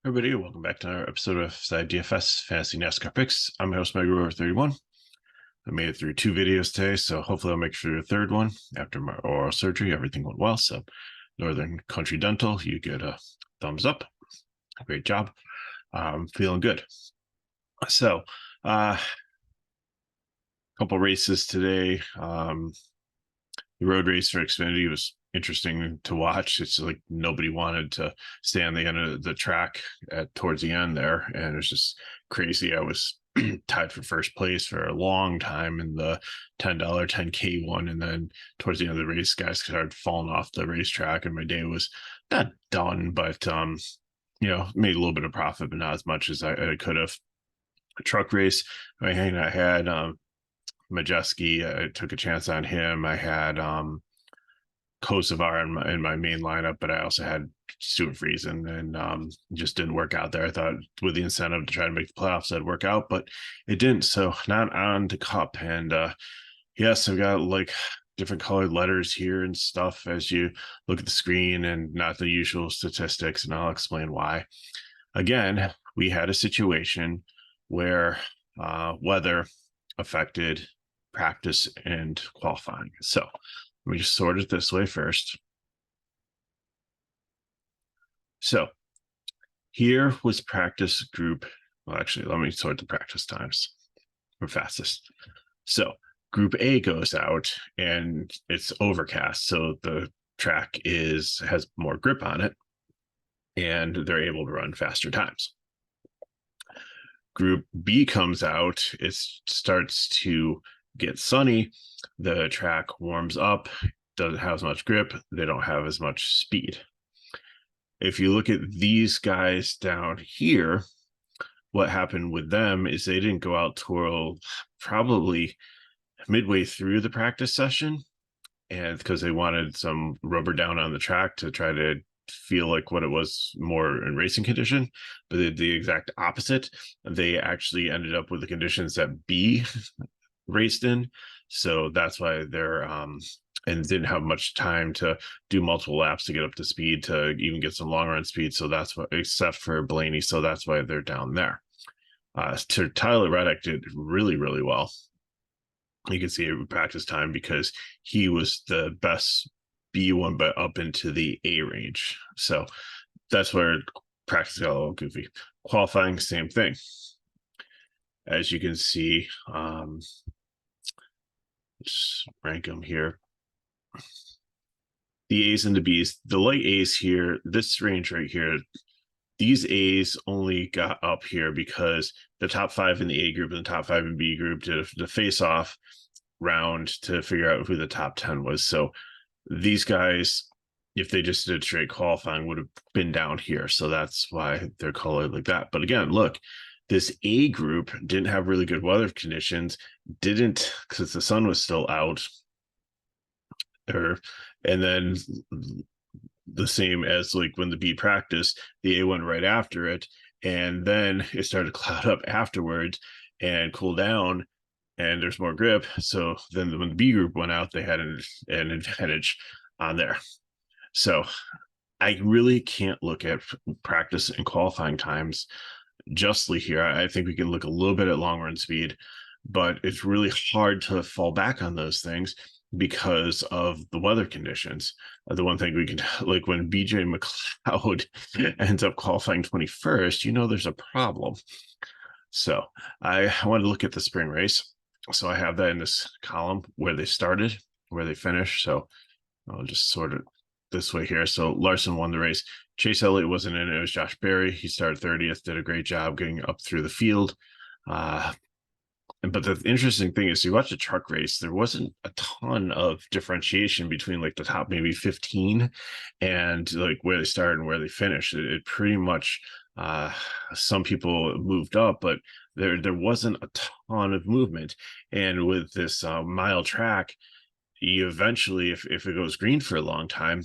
Everybody, welcome back to another episode of Side DFS Fantasy NASCAR Picks. I'm your host, Mega31. I made it through 2 videos today, so hopefully I'll make sure the third one. After my oral surgery, everything went well. So, Northern Country Dental, you get a thumbs up. Great job. Feeling good. So, couple races today. The road race for Xfinity was interesting to watch. It's like nobody wanted to stay on the end of the track towards the end there, and it was just crazy. I was tied for first place for a long time in the $10 10K one, and then towards the end of the race, guys started falling off the racetrack, and my day was not done, but made a little bit of profit, but not as much as I could have. A truck race, I had Majeski. I took a chance on him. I had Kosovar in my main lineup, but I also had Stuart Friesen, and just didn't work out there. I thought with the incentive to try to make the playoffs, that'd work out, but it didn't. So not on the Cup. And yes, I've got like different colored letters here and stuff as you look at the screen, and not the usual statistics, and I'll explain why. Again, we had a situation where weather affected practice and qualifying. So let me just sort it this way first. So here was practice group. Well, actually, let me sort the practice times for fastest. So group A goes out and it's overcast, so the track has more grip on it, and they're able to run faster times. Group B comes out, it starts to get sunny, the track warms up, doesn't have as much grip, they don't have as much speed. If you look at these guys down here, what happened with them is they didn't go out till probably midway through the practice session, and because they wanted some rubber down on the track to try to feel like what it was more in racing condition, but they did the exact opposite. They actually ended up with the conditions that B raced in, so that's why they're and didn't have much time to do multiple laps to get up to speed to even get some long run speed. So that's what, except for Blaney, so that's why they're down there. To Tyler Reddick did really, really well. You can see it practice time because he was the best B1, but up into the A range. So that's where practice got a little goofy. Qualifying, same thing. As you can see, let's rank them here. The A's and the B's, the light A's here, this range right here, these A's only got up here because the top 5 in the A group and the top 5 in B group did the face-off round to figure out who the top 10 was. So these guys, if they just did straight qualifying, would have been down here. So that's why they're colored like that. But again, look, this A group didn't have really good weather conditions, because the sun was still out. And then the same as like when the B practiced, the A went right after it, and then it started to cloud up afterwards and cool down, and there's more grip. So then when the B group went out, they had an advantage on there. So I really can't look at practice and qualifying times justly here. I think we can look a little bit at long run speed, but it's really hard to fall back on those things because of the weather conditions. The one thing we can, like when BJ McLeod ends up qualifying 21st, there's a problem. So I wanted to look at the spring race. So I have that in this column where they started, where they finished. So I'll just sort it this way here. So Larson won the race. Chase Elliott wasn't in it. It was Josh Berry. He started 30th, did a great job getting up through the field. But the interesting thing is, you watch the truck race, there wasn't a ton of differentiation between like the top maybe 15 and like where they started and where they finished. It pretty much, some people moved up, but there wasn't a ton of movement. And with this mile track, you eventually, if it goes green for a long time,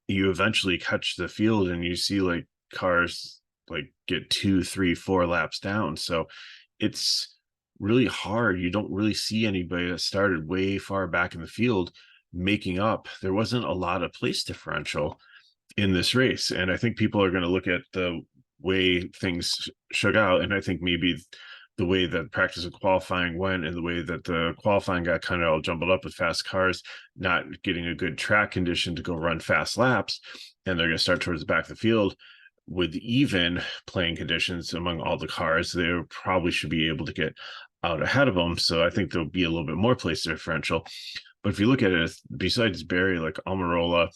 you eventually catch the field and you see like cars like get 2, 3, 4 laps down. So it's really hard. You don't really see anybody that started way far back in the field making up. There wasn't a lot of place differential in this race. And I think people are going to look at the way things shook out. And I think maybe the way that practice and qualifying went and the way that the qualifying got kind of all jumbled up with fast cars, not getting a good track condition to go run fast laps, and they're going to start towards the back of the field with even playing conditions among all the cars, they probably should be able to get out ahead of them. So I think there'll be a little bit more place differential. But if you look at it, besides Barry, like Almirola,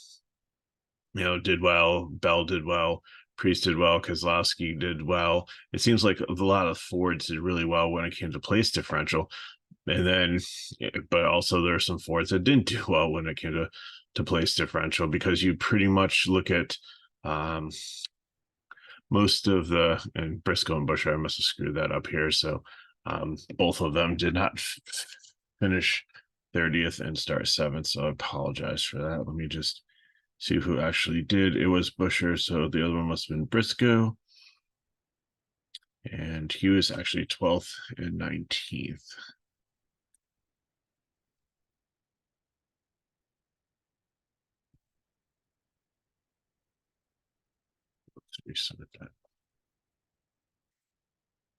did well, Bell did well, Priest did well, Kozlowski did well. It seems like a lot of Fords did really well when it came to place differential. And then, but also there are some Fords that didn't do well when it came to place differential, because you pretty much look at most of the, and Briscoe and Buescher, I must have screwed that up here. So both of them did not finish 30th and start 7th. So I apologize for that. Let me just see who actually did. It was Buescher, so the other one must have been Briscoe. And he was actually 12th and 19th. Let's resubmit that.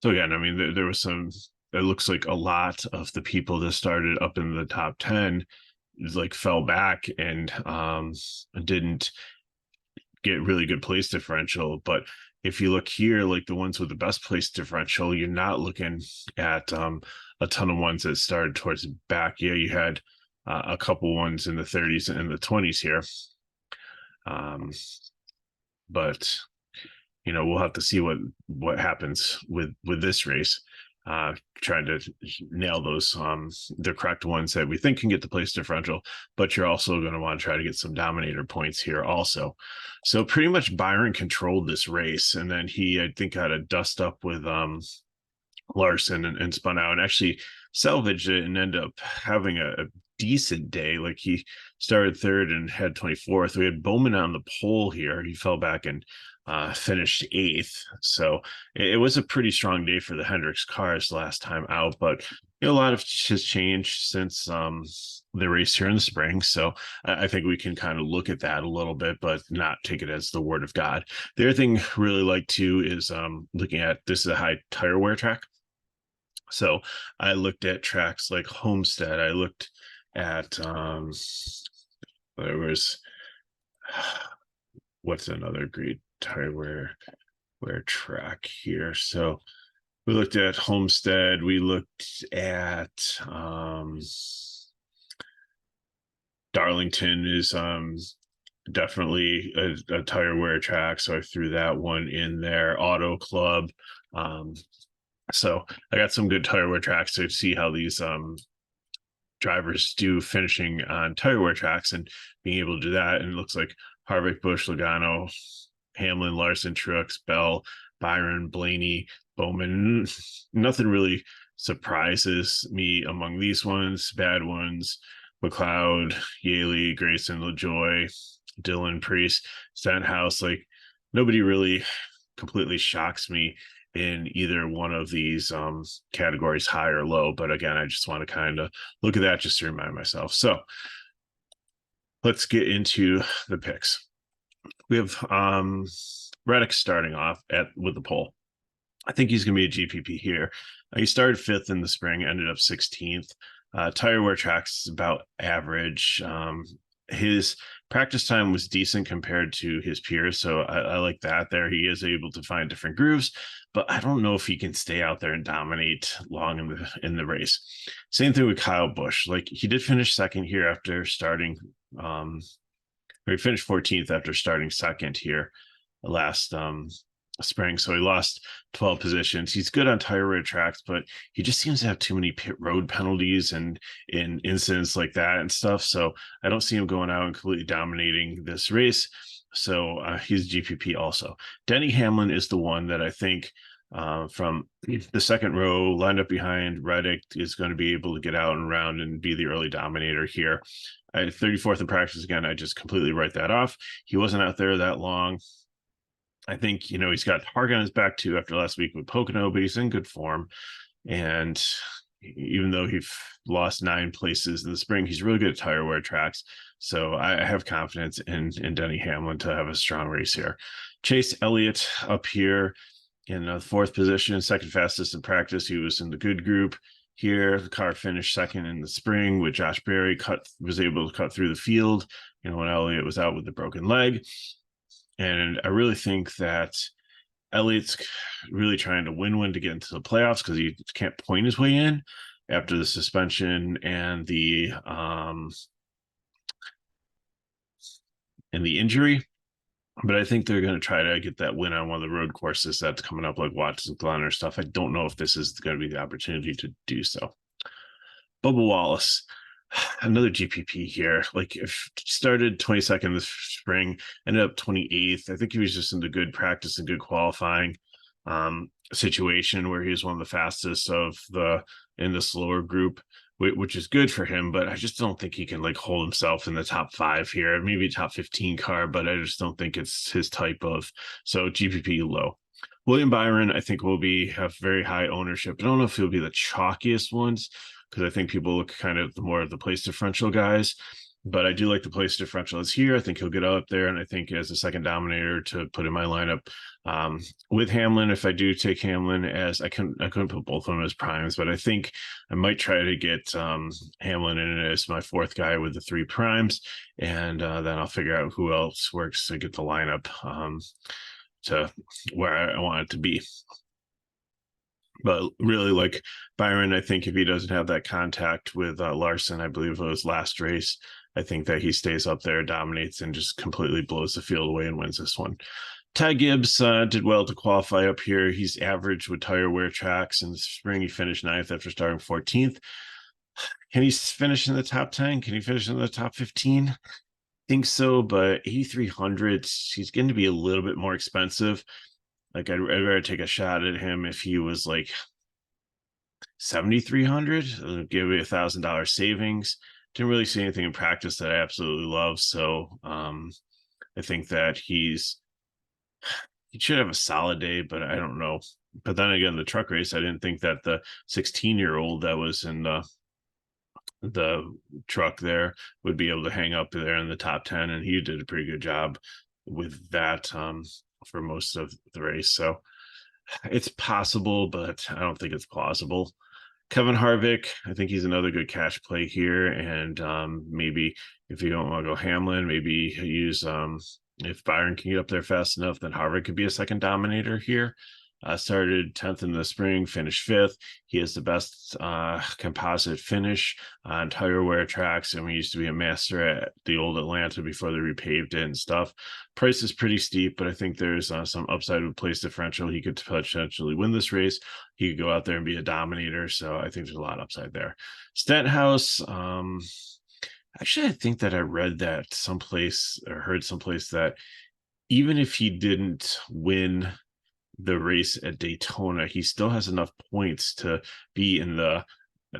So again, I mean, there was some, it looks like a lot of the people that started up in the top 10 like fell back and didn't get really good place differential. But if you look here, like the ones with the best place differential, you're not looking at a ton of ones that started towards the back. Yeah, you had a couple ones in the 30s and the 20s here. But we'll have to see what happens with this race. Trying to nail those the correct ones that we think can get the place differential, but you're also going to want to try to get some dominator points here also. So pretty much Byron controlled this race, and then he, I think, had a dust up with Larson and spun out and actually salvaged it and ended up having a decent day. Like he started 3rd and had 24th. We had Bowman on the pole here. He fell back and finished 8th. So it was a pretty strong day for the Hendricks cars last time out, but a lot of has changed since the race here in the spring. So I think we can kind of look at that a little bit, but not take it as the word of God. The other thing I really like too is looking at, this is a high tire wear track. So I looked at tracks like Homestead. I looked at there was what's another great tire wear track here. So we looked at Homestead. We looked at Darlington is definitely a tire wear track, so I threw that one in there. Auto Club. So I got some good tire wear tracks to see how these drivers do finishing on tire wear tracks and being able to do that. And it looks like Harvick, Busch, Logano, Hamlin, Larson, Truex, Bell, Byron, Blaney, Bowman. Nothing really surprises me among these ones. Bad ones: McLeod, Yaley, Grayson, LaJoy, Dillon, Priest, Stenhouse. Like nobody really completely shocks me in either one of these categories, high or low. But again, I just want to kind of look at that just to remind myself. So let's get into the picks. We have Reddick starting off with the pole. I think he's going to be a GPP here. He started 5th in the spring, ended up 16th. Tire wear tracks is about average. His practice time was decent compared to his peers, so I like that there. He is able to find different grooves, but I don't know if he can stay out there and dominate long in the race. Same thing with Kyle Busch. Like he did finish 2nd here after starting, or he finished 14th after starting 2nd here last spring, so he lost 12 positions. He's good on tire wear tracks, but he just seems to have too many pit road penalties and in incidents like that and stuff. So I don't see him going out and completely dominating this race. So he's GPP also. Denny Hamlin is the one that I think from the 2nd row, lined up behind Reddick, is going to be able to get out and around and be the early dominator here. 34th in practice again, I just completely write that off. He wasn't out there that long. I think, he's got Harg on his back too after last week with Pocono, but he's in good form. And even though he lost 9 places in the spring, he's really good at tire wear tracks. So I have confidence in Denny Hamlin to have a strong race here. Chase Elliott up here in the fourth position, second fastest in practice. He was in the good group here. The car finished second in the spring with Josh Berry, was able to cut through the field, when Elliott was out with the broken leg. And I really think that Elliott's really trying to win to get into the playoffs because he can't point his way in after the suspension and the injury. But I think they're going to try to get that win on one of the road courses that's coming up, like Watson Glen or stuff. I don't know if this is going to be the opportunity to do so. Bubba Wallace, another GPP here. Like, if started 22nd this spring, ended up 28th. I think he was just in the good practice and good qualifying situation where he was one of the fastest in the slower group, which is good for him, but I just don't think he can like hold himself in the top 5 here, maybe top 15 car, but I just don't think it's his type of, so GPP low. William Byron, I think will have very high ownership. I don't know if he'll be the chalkiest ones because I think people look kind of more of the place differential guys, but I do like the place differential is here. I think he'll get up there, and I think as a second dominator to put in my lineup with Hamlin. If I do take Hamlin, as I couldn't put both of them as primes, but I think I might try to get Hamlin in as my fourth guy with the 3 primes, and then I'll figure out who else works to get the lineup to where I want it to be. But really, like Byron, I think if he doesn't have that contact with Larson, I believe it was last race, I think that he stays up there, dominates, and just completely blows the field away and wins this one. Ty Gibbs did well to qualify up here. He's average with tire wear tracks. In the spring, he finished 9th after starting 14th. Can he finish in the top 10? Can he finish in the top 15? I think so, but 8,300, he's going to be a little bit more expensive. Like, I'd rather take a shot at him if he was like 7,300, give me $1,000 savings. Didn't really see anything in practice that I absolutely love. So I think that he should have a solid day, but I don't know. But then again, the truck race, I didn't think that the 16-year-old that was in the truck there would be able to hang up there in the top 10, and he did a pretty good job with that for most of the race. So it's possible, but I don't think it's plausible. Kevin Harvick, I think he's another good cash play here, and maybe if you don't want to go Hamlin, maybe use if Byron can get up there fast enough, then Harvick could be a second dominator here. Started 10th in the spring, finished 5th. He has the best composite finish on tire wear tracks, and we used to be a master at the old Atlanta before they repaved it and stuff. Price is pretty steep, but I think there's some upside with place differential. He could potentially win this race. He could go out there and be a dominator, so I think there's a lot of upside there. Stenhouse, actually, I think that I read that someplace or heard someplace that even if he didn't win the race at Daytona, he still has enough points to be in the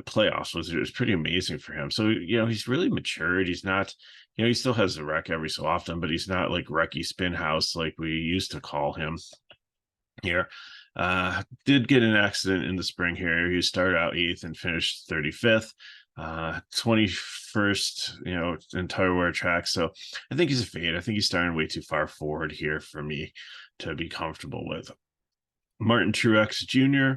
playoffs, which was pretty amazing for him. So, he's really matured. He's not, he still has a wreck every so often, but he's not like Wrecky Spinhouse like we used to call him here. Did get an accident in the spring here. He started out 8th and finished 35th. 21st, in tire wear track. So I think he's a fade. I think he's starting way too far forward here for me to be comfortable with. Martin Truex Jr.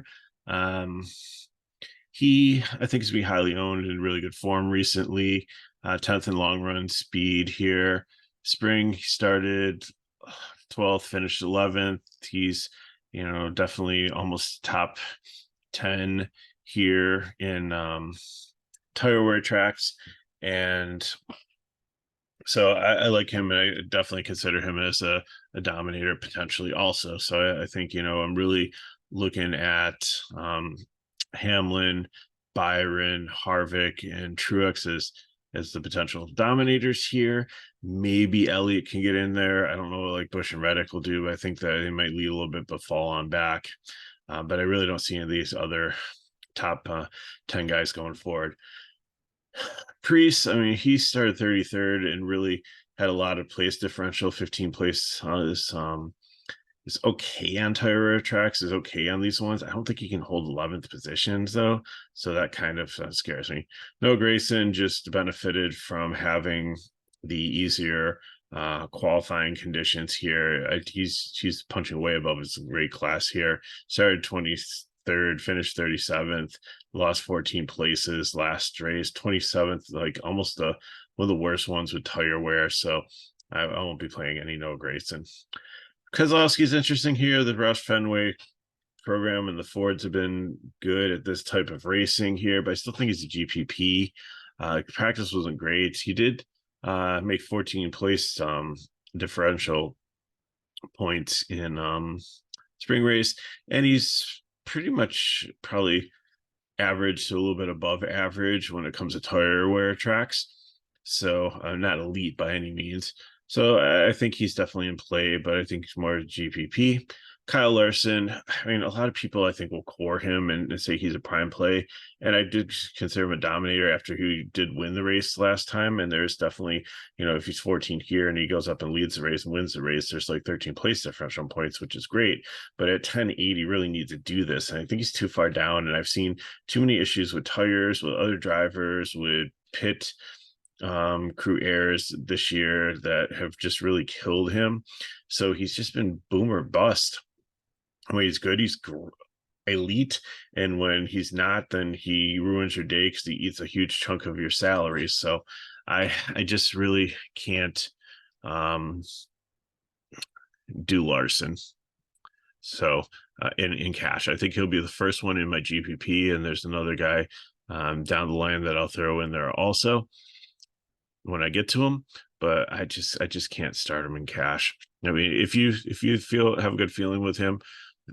He, I think, is being highly owned in really good form recently. 10th in long run speed here. Spring, he started 12th, finished 11th. He's, definitely almost top 10 here in tire wear tracks. And so I like him, and I definitely consider him as a dominator potentially also. So I think, I'm really looking at Hamlin, Byron, Harvick, and Truex as the potential dominators here. Maybe Elliott can get in there. I don't know what like Busch and Reddick will do, but I think that they might lead a little bit but fall on back. But I really don't see any of these other top 10 guys going forward. Priest, I mean, he started 33rd and really had a lot of place differential. 15 place is okay on tire tracks, is okay on these ones. I don't think he can hold 11th positions though, so that kind of scares me. Noah Gragson just benefited from having the easier qualifying conditions here. He's punching way above his weight class here. Started 23rd, finished 37th, lost 14 places last race, 27th, like almost one of the worst ones with tire wear. So I won't be playing any no Grayson. Keselowski's interesting here. The Roush Fenway program and the Fords have been good at this type of racing here, but I still think he's a GPP. Practice wasn't great. He did make 14 place differential points in spring race, and he's pretty much probably average to a little bit above average when it comes to tire wear tracks. So not elite by any means. So I think he's definitely in play, but I think he's more GPP. Kyle Larson, I mean, a lot of people I think will core him and say he's a prime play. And I did consider him a dominator after he did win the race last time. And there's definitely, if he's 14 here and he goes up and leads the race and wins the race, there's like 13 place differential points, which is great. But at 1080, really needs to do this. And I think he's too far down. And I've seen too many issues with tires, with other drivers, with pit crew errors this year that have just really killed him. So he's just been boom or bust. When he's good, he's elite, and when he's not, then he ruins your day because he eats a huge chunk of your salary. So I just really can't do Larson. So in cash, I think he'll be the first one in my GPP, and there's another guy down the line that I'll throw in there also when I get to him. But I just can't start him in cash. I mean, if you have a good feeling with him,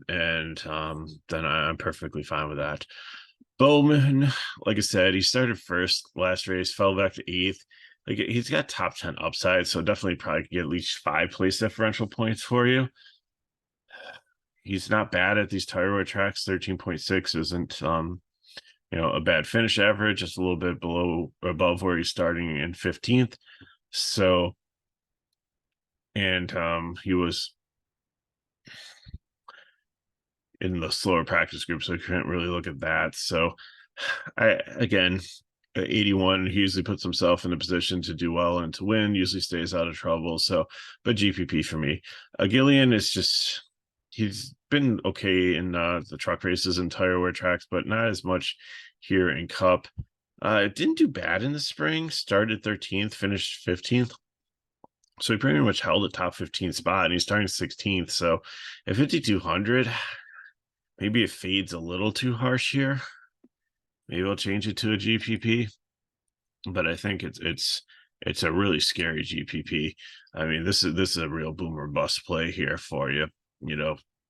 and then I'm perfectly fine with that. Bowman, like I said, he started first last race, fell back to 8th. Like, he's got top 10 upside, so definitely probably get at least 5 place differential points for you. He's not bad at these tire wear tracks. 13.6 isn't a bad finish average, just a little bit above where he's starting in 15th. So, and he was in the slower practice group, so you can't really look at that. So again, at 81, he usually puts himself in a position to do well and to win, usually stays out of trouble. So, but GPP for me. Gillian is just, he's been okay in the truck races and tire wear tracks, but not as much here in Cup. It didn't do bad in the spring, started 13th, finished 15th. So he pretty much held a top 15 spot, and he's starting 16th. So at 5,200, maybe it fades a little too harsh here. Maybe I'll change it to a GPP, but I think it's a really scary GPP. I mean, this is a real boomer bust play here for you.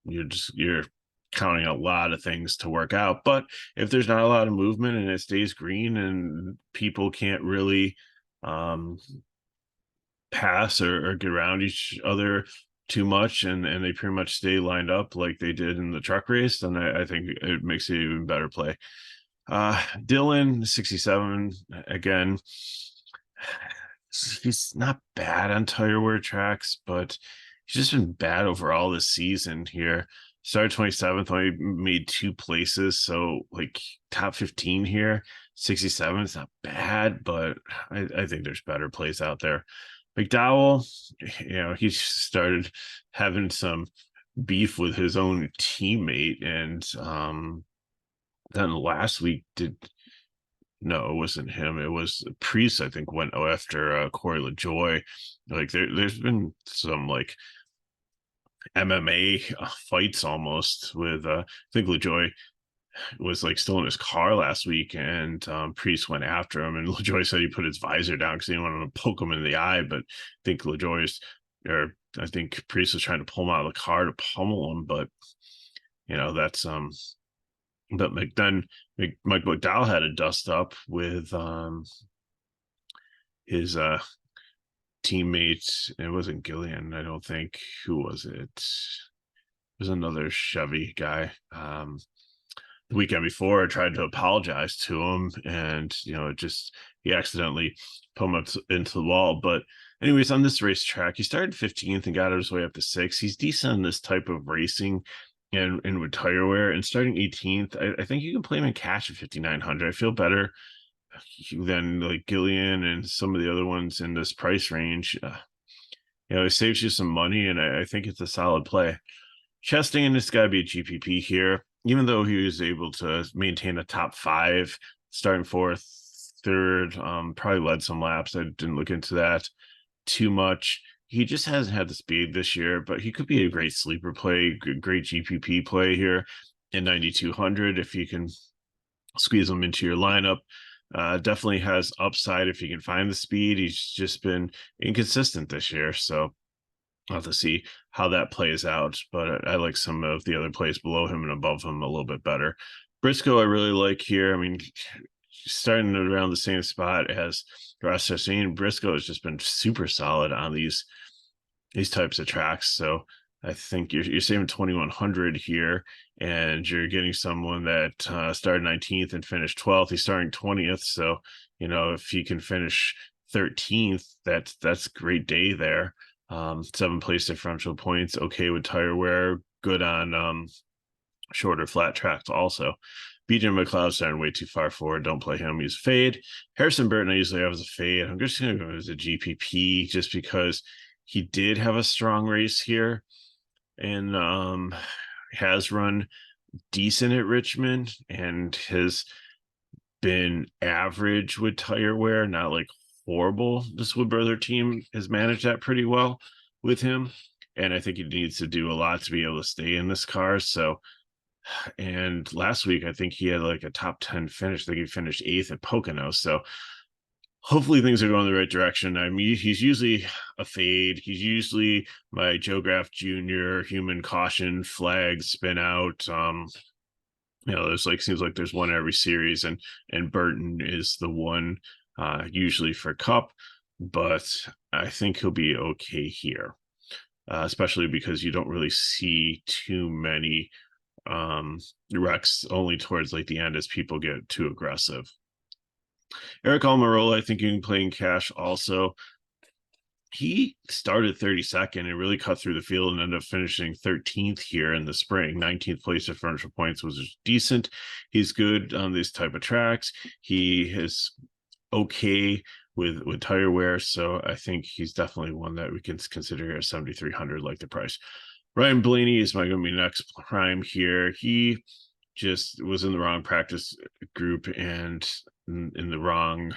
You're counting a lot of things to work out, but if there's not a lot of movement and it stays green and people can't really pass or get around each other too much, and they pretty much stay lined up like they did in the truck race, then I think it makes it even better play. Dylan, 67, again, he's not bad on tire wear tracks, but he's just been bad overall this season here. Started 27th, only made 2 places, so like top 15 here. 67 is not bad, but I think there's better plays out there. McDowell, he started having some beef with his own teammate, and then last week no, it wasn't him. It was Priest, I think, went after Corey LaJoy. Like there's been some like MMA fights almost with I think LaJoy was like still in his car last week, and Priest went after him, and LaJoy said he put his visor down because he didn't want to poke him in the eye. But I think Priest was trying to pull him out of the car to pummel him. But that's but Mike McDowell had a dust up with his teammates. It wasn't Gillian, I don't think. Who was it? It was another Chevy guy. The weekend before, I tried to apologize to him, and he accidentally put him up into the wall. But anyways, on this racetrack, he started 15th and got his way up to 6th. He's decent in this type of racing and with tire wear, and starting 18th. I think you can play him in cash at 5,900. I feel better than like Gillian and some of the other ones in this price range. it saves you some money, and I think it's a solid play. Chastain has got to be a GPP here, even though he was able to maintain a top 5, starting 4th, 3rd, probably led some laps. I didn't look into that too much. He just hasn't had the speed this year, but he could be a great sleeper play, great GPP play here in 9,200 if you can squeeze him into your lineup. Definitely has upside if you can find the speed. He's just been inconsistent this year, so I'll have to see how that plays out. But I like some of the other plays below him and above him a little bit better. Briscoe, I really like here. I mean, starting around the same spot as Rossi, Briscoe has just been super solid on these types of tracks. So I think you're saving 2,100 here, and you're getting someone that started 19th and finished 12th. He's starting 20th, so if he can finish 13th, that's a great day there. 7 place differential points, okay with tire wear, good on shorter flat tracks also. BJ McLeod starting way too far forward. Don't play him. He's a fade. Harrison Burton, I usually have as a fade. I'm just going to go as a GPP just because he did have a strong race here and has run decent at Richmond and has been average with tire wear, not like horrible. This Wood Brother team has managed that pretty well with him. And I think he needs to do a lot to be able to stay in this car. So, and last week, I think he had like a top 10 finish. I think he finished 8th at Pocono. So hopefully things are going the right direction. I mean, he's usually a fade. He's usually my Joe Graff Jr. human caution flag spin out. There's seems like there's one every series, and Burton is the one usually for Cup, but I think he'll be okay here, especially because you don't really see too many wrecks only towards like the end as people get too aggressive. Eric Almirola, I think you can play in cash also. He started 32nd and really cut through the field and ended up finishing 13th here in the spring. 19th place differential points was decent. He's good on these type of tracks. He is okay with tire wear, so I think he's definitely one that we can consider here at 7,300, like the price. Ryan Blaney is my going to be next prime here. He just was in the wrong practice group and in the wrong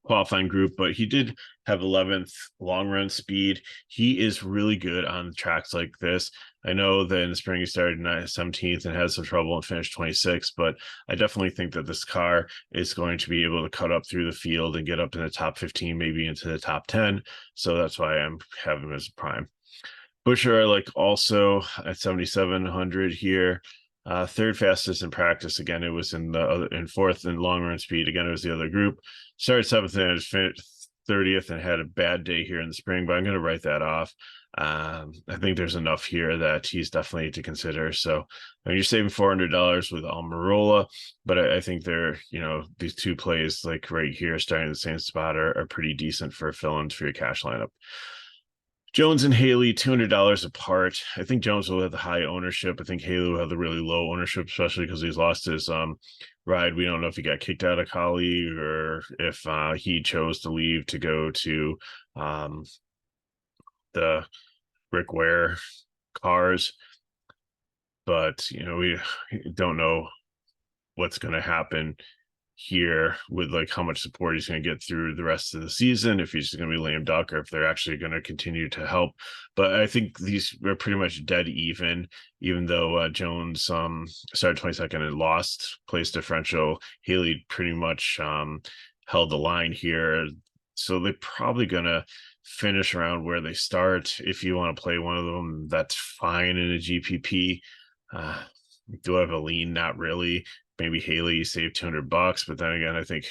qualifying group, but he did have 11th long run speed. He is really good on tracks like this. I know that in the spring he started 17th and had some trouble and finished 26th, but I definitely think that this car is going to be able to cut up through the field and get up in the top 15, maybe into the top 10. So that's why I'm having him as a prime. Busher, I like also at 7,700 here. Third fastest in practice. Again, it was in fourth in long run speed. Again, it was the other group. Started 7th and finished 30th and had a bad day here in the spring, but I'm going to write that off. I think there's enough here that he's definitely to consider. So you're saving $400 with Almirola, but I think they're, these two plays like right here, starting in the same spot, are pretty decent for fill-ins for your cash lineup. Jones and Haley, $200 apart. I think Jones will have the high ownership. I think Haley will have the really low ownership, especially because he's lost his ride. We don't know if he got kicked out of Collie or if he chose to leave to go to the Rick Ware cars. But, we don't know what's going to happen here with like how much support he's going to get through the rest of the season, if he's going to be lame duck or if they're actually going to continue to help. But I think these are pretty much dead even though Jones started 22nd and lost place differential. Haley pretty much held the line here, so they're probably going to finish around where they start. If you want to play one of them, that's fine in a GPP. Do I have a lean? Not really. Maybe Haley saved $200, but then again, I think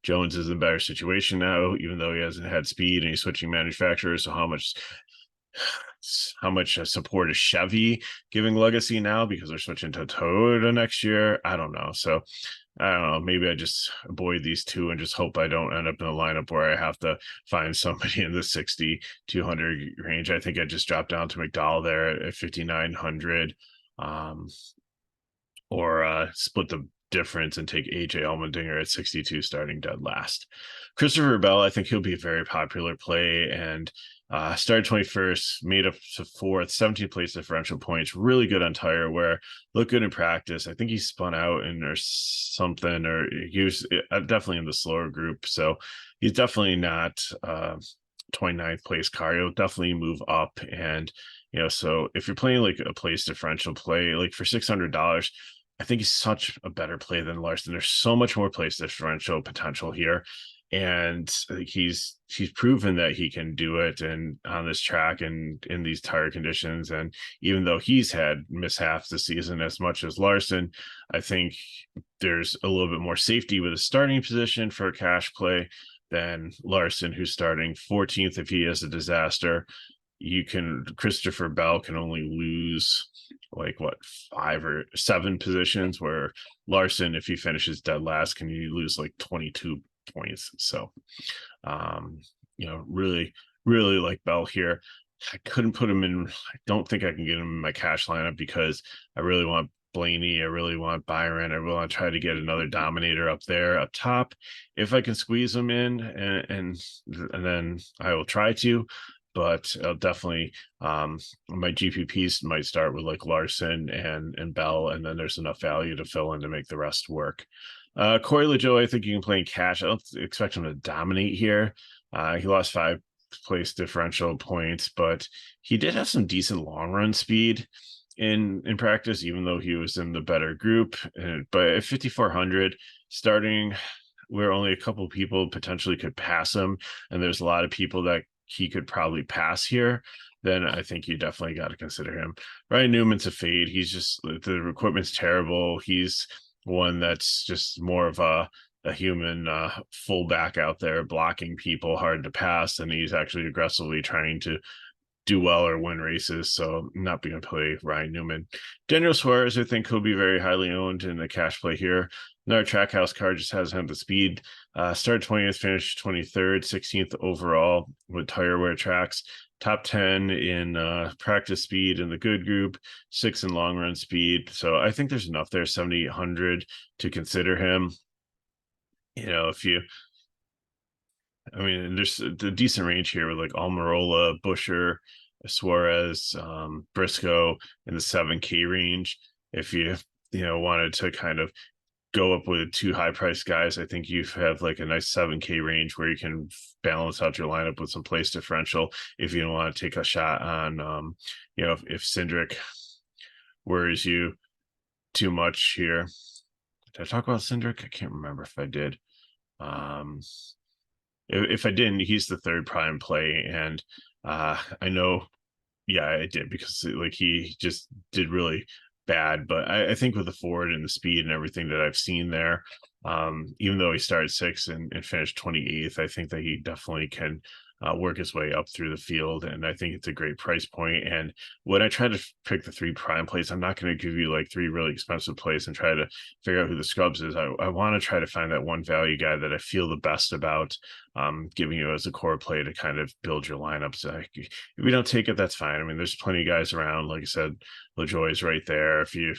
Jones is in a better situation now, even though he hasn't had speed and he's switching manufacturers. So how much support is Chevy giving Legacy now because they're switching to Toyota next year? I don't know. So I don't know. Maybe I just avoid these two and just hope I don't end up in a lineup where I have to find somebody in the 60-200 range. I think I just dropped down to McDowell there at 5,900. Or split the difference and take AJ Allmendinger at 62 starting dead last. Christopher Bell, I think he'll be a very popular play, and Started 21st, made up to 4th, 17 place differential points, really good on tire wear, looked good in practice. I think he spun out in or something, or he was definitely in the slower group. So he's definitely not 29th place car. He'll definitely move up. And, so if you're playing like a place differential play, like for $600, I think he's such a better play than Larson. There's so much more place differential potential here. And I think he's proven that he can do it and on this track and in these tire conditions. And even though he's had mishaps this season as much as Larson, I think there's a little bit more safety with a starting position for a cash play than Larson, who's starting 14th if he is a disaster. Christopher Bell can only lose like 5 or 7 positions, where Larson, if he finishes dead last, can you lose like 22 points. So really like Bell here. I couldn't put him in. I don't think I can get him in my cash lineup because I really want Blaney. I really want Byron. I really want to try to get another dominator up there up top. If I can squeeze them in, and then I will try to. But I'll definitely my GPPs might start with like Larson and Bell, and then there's enough value to fill in to make the rest work. Corey LaJoie, I think you can play in cash. I don't expect him to dominate here. He lost 5 place differential points, but he did have some decent long run speed in practice, even though he was in the better group. But at 5,400 starting, where only a couple of people potentially could pass him, and there's a lot of people that he could probably pass here, then I think you definitely got to consider him. Ryan Newman's a fade. He's just, the equipment's terrible. He's one that's just more of a human fullback out there blocking people hard to pass, and he's actually aggressively trying to do well or win races. So I'm not going to play Ryan Newman. Daniel Suarez, I think he'll be very highly owned in the cash play here. Another Trackhouse car, just hasn't had the speed. Started 20th, finished 23rd, 16th overall with tire wear tracks. Top 10 in practice speed in the good group, 6 in long run speed. So I think there's enough there, 7,800 to consider him. There's a decent range here with like Almirola, Buescher, Suarez, Briscoe in the 7K range. If you wanted to kind of go up with 2 high price guys, I think you have like a nice 7K range where you can balance out your lineup with some place differential if you don't want to take a shot on if Cindric worries you too much here. Did I talk about Cindric? I can't remember if I did. If I didn't, he's the 3rd prime play, and I know, yeah, I did, because like he just did really bad. But I think with the forward and the speed and everything that I've seen there, even though he started 6th and finished 28th, I think that he definitely can work his way up through the field, and I think it's a great price point. And when I try to pick the 3 prime plays, I'm not going to give you like 3 really expensive plays and try to figure out who the scrubs is. I want to try to find that one value guy that I feel the best about giving you as a core play to kind of build your lineup. So if we don't take it, that's fine. I mean, there's plenty of guys around. Like I said, LaJoie's right there. If you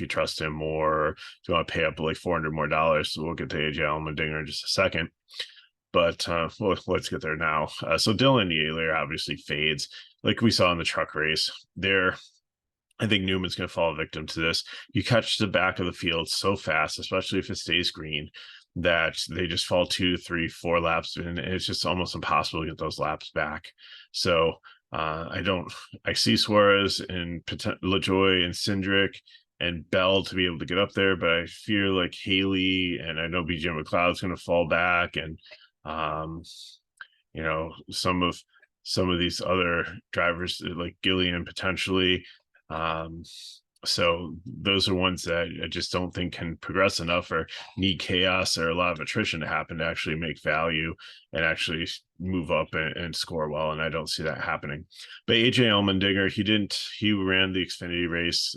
trust him more, or if you want to pay up like $400 more, so we'll get to AJ Allmendinger in just a second. But let's get there now. So Dylan Yaler obviously fades, like we saw in the truck race there. I think Newman's going to fall victim to this. You catch the back of the field so fast, especially if it stays green, that they just fall 2, 3, 4 laps, and it's just almost impossible to get those laps back. So I see Suarez and LaJoie and Cindric and Bell to be able to get up there, but I fear like Haley, and I know BJ McLeod's going to fall back, and some of these other drivers like Gillian potentially. So those are ones that I just don't think can progress enough, or need chaos or a lot of attrition to happen to actually make value and actually move up and score well. And I don't see that happening. But AJ Allmendinger, he ran the Xfinity race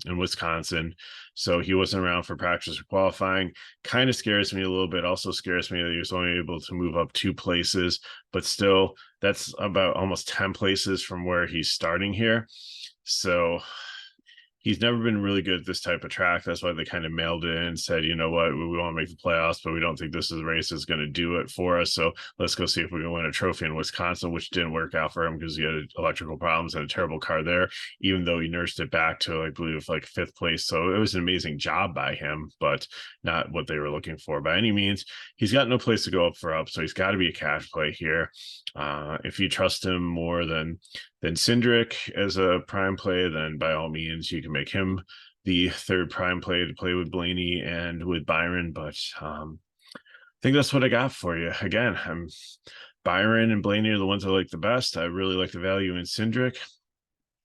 in Wisconsin, so he wasn't around for practice or qualifying. Kind of scares me a little bit. Also scares me that he was only able to move up 2 places, but still that's about almost 10 places from where he's starting here. So he's never been really good at this type of track. That's why they kind of mailed it in and said, you know what, we want to make the playoffs, but we don't think this is a race that's going to do it for us. So let's go see if we can win a trophy in Wisconsin, which didn't work out for him because he had electrical problems and a terrible car there, even though he nursed it back to, I believe, like 5th place. So it was an amazing job by him, but not what they were looking for by any means. He's got no place to go up for up, so he's got to be a cash play here. If you trust him more than Cindric as a prime play, then by all means you can make him the third prime play to play with Blaney and with Byron. But I think that's what I got for you. Again, Byron and Blaney are the ones I like the best. I really like the value in Cindric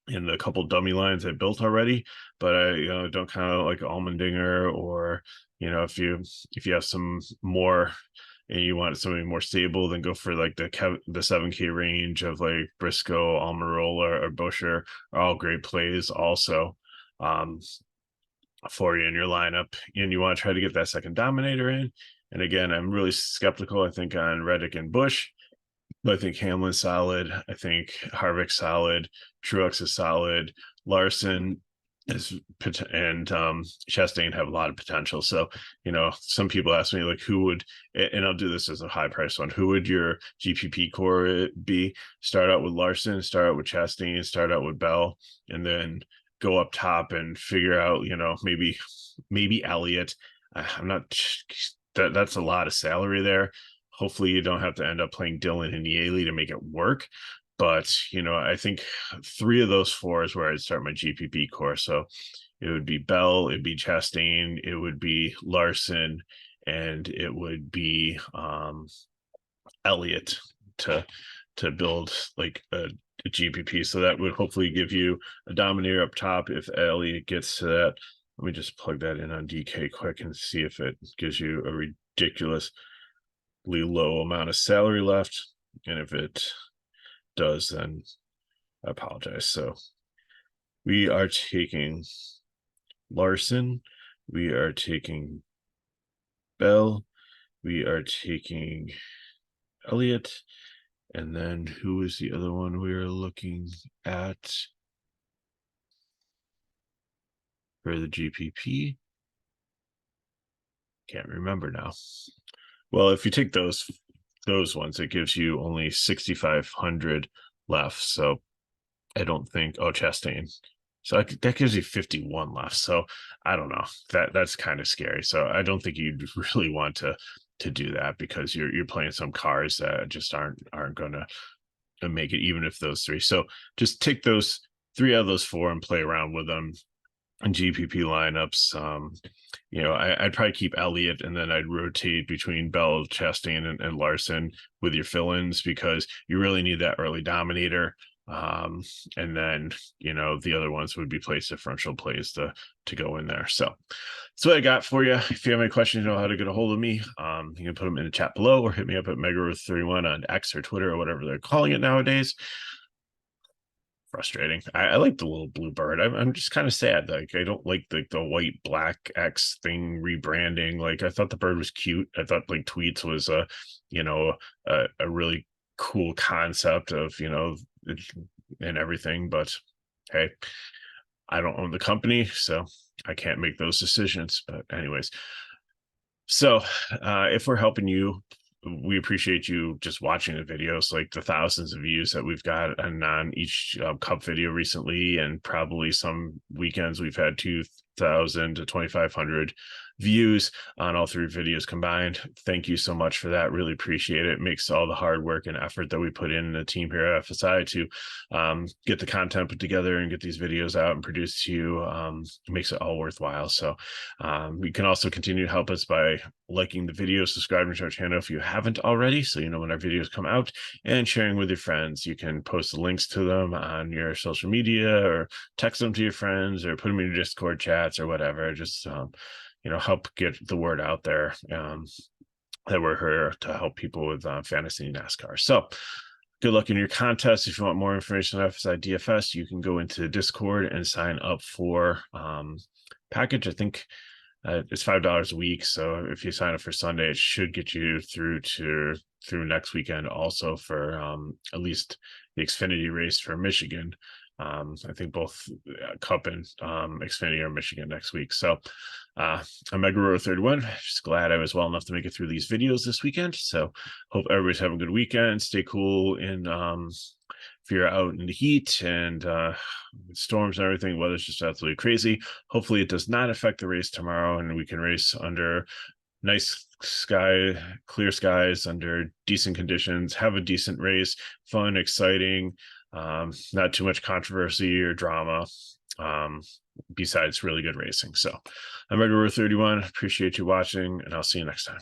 in the couple dummy lines I built already, but I don't kind of like Allmendinger, or if you have some more and you want something more stable, then go for like the 7K range of like Briscoe, Almirola, or Buescher are all great plays also for you in your lineup. And you want to try to get that second dominator in. And again, I'm really skeptical, I think, on Reddick and Busch. But I think Hamlin's solid. I think Harvick's solid. Truex is solid. Larson is, and Chastain have a lot of potential. So, some people ask me like, who would, and I'll do this as a high price one, who would your GPP core be? Start out with Larson, start out with Chastain, start out with Bell, and then go up top and figure out, maybe Elliott. I'm not, that's a lot of salary there. Hopefully you don't have to end up playing Dillon and Yaley to make it work. But, I think 3 of those 4 is where I'd start my GPP core. So it would be Bell, it'd be Chastain, it would be Larson, and it would be Elliott to build like a GPP. So that would hopefully give you a dominator up top if Elliott gets to that. Let me just plug that in on DK quick and see if it gives you a ridiculously low amount of salary left. And if it does, then I apologize. So we are taking Larson, we are taking Bell, we are taking Elliott, and then who is the other one we are looking at for the GPP? Can't remember now. Well, if you take those ones, it gives you only 6,500 left. So I don't think, Chastain. So that gives you 51 left. So I don't know, that's kind of scary. So I don't think you'd really want to do that, because you're playing some cars that just aren't going to make it, even if those 3. So just take those 3 out of those 4 and play around with them in GPP lineups. I'd probably keep Elliott, and then I'd rotate between Bell, Chastain, and Larson with your fill-ins, because you really need that early dominator. And then the other ones would be place differential plays to go in there. So that's what I got for you. If you have any questions, you know how to get a hold of me. You can put them in the chat below, or hit me up at Megaruth31 on X or Twitter, or whatever they're calling it nowadays. Frustrating. I like the little blue bird. I'm just kind of sad. Like, I don't like the white black X thing rebranding. Like, I thought the bird was cute. I thought like Tweets was a really cool concept of, and everything. But hey, I don't own the company, so I can't make those decisions. But anyways, so if we're helping you, we appreciate you just watching the videos, like the thousands of views that we've got on each Cup video recently, and probably some weekends we've had 2,000 to 2,500 views on all 3 videos combined. Thank you so much for that. Really appreciate it. It makes all the hard work and effort that we put in the team here at FSI to get the content put together and get these videos out and produced to you. It makes it all worthwhile. So you can also continue to help us by liking the video, subscribing to our channel if you haven't already, so you know when our videos come out, and sharing with your friends. You can post the links to them on your social media, or text them to your friends, or put them in your Discord chats, or whatever. Just help get the word out there that we're here to help people with fantasy NASCAR. So good luck in your contest. If you want more information on FSI DFS, you can go into Discord and sign up for package. I think it's $5 a week. So if you sign up for Sunday, it should get you through next weekend, also for at least the Xfinity race for Michigan. I think both Cup and Xfinity are Michigan next week. So I'm Edgar 31. Just glad I was well enough to make it through these videos this weekend. So hope everybody's having a good weekend. Stay cool in if you're out in the heat and storms and everything. The weather's just absolutely crazy. Hopefully it does not affect the race tomorrow and we can race under nice clear skies, under decent conditions, have a decent race, fun, exciting, not too much controversy or drama, besides really good racing. So I'm Edgar 31. Appreciate you watching, and I'll see you next time.